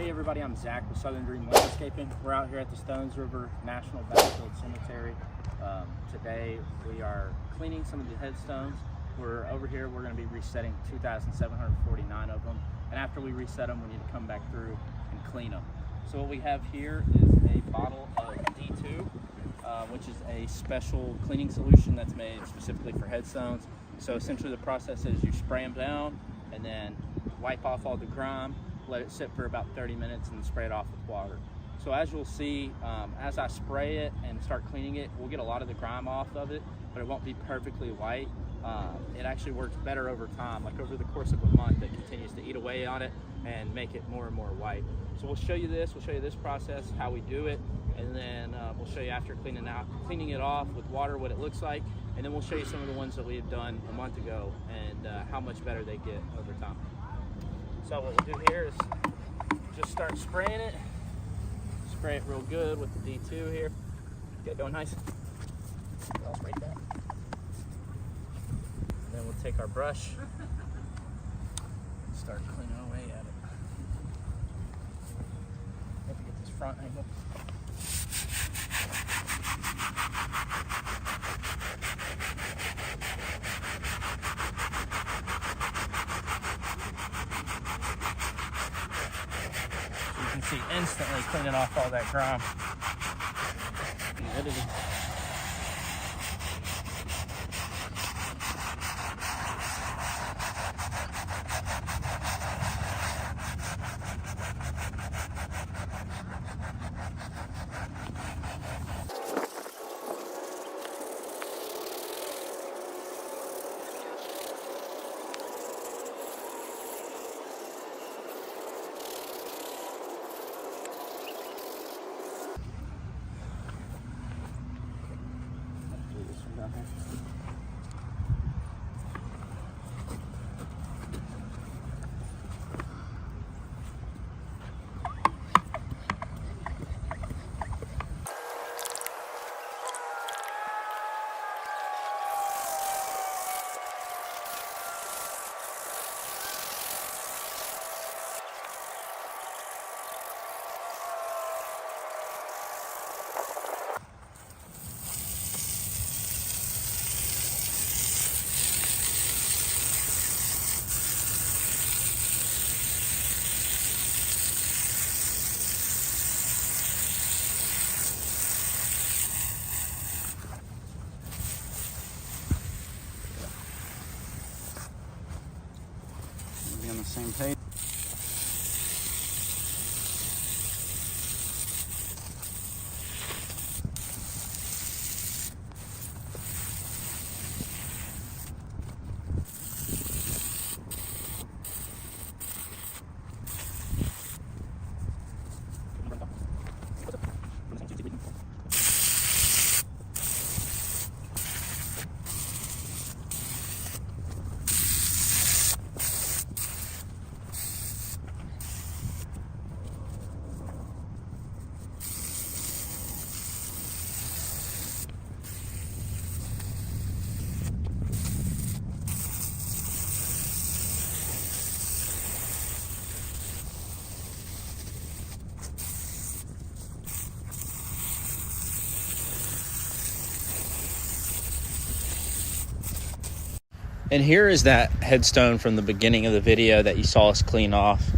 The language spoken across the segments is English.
Hey everybody, I'm Zach with Southern Dream Landscaping. We're out here at the Stones River National Battlefield Cemetery. Today we are cleaning some of the headstones. We're over here, we're going to be resetting 2,749 of them. And after we reset them, we need to come back through and clean them. So what we have here is a bottle of D2, which is a special cleaning solution that's made specifically for headstones. So essentially the process is you spray them down and then wipe off all the grime, let it sit for about 30 minutes and spray it off with water. So as you'll see, as I spray it and start cleaning it, we'll get a lot of the grime off of it, but it won't be perfectly white. It actually works better over time, like over the course of a month. It continues to eat away on it and make it more and more white. So we'll show you this process, how we do it, and then we'll show you after cleaning it off with water what it looks like, and then we'll show you some of the ones that we had done a month ago and how much better they get over time. So what we'll do here is just start spraying it. Spray it real good with the D2 here. Get it going nice. I'll spray that. And then we'll take our brush, start cleaning away at it. Maybe get this front angle. You can see instantly cleaning off all that grime. Humidity. On the same page. And here is that headstone from the beginning of the video that you saw us clean off.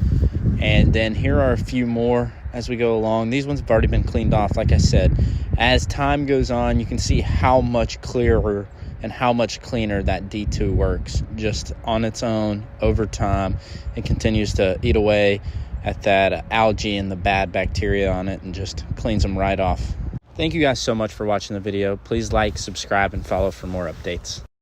And then here are a few more as we go along. These ones have already been cleaned off, like I said. As time goes on, you can see how much clearer and how much cleaner that D2 works just on its own over time. It continues to eat away at that algae and the bad bacteria on it and just cleans them right off. Thank you guys so much for watching the video. Please like, subscribe, and follow for more updates.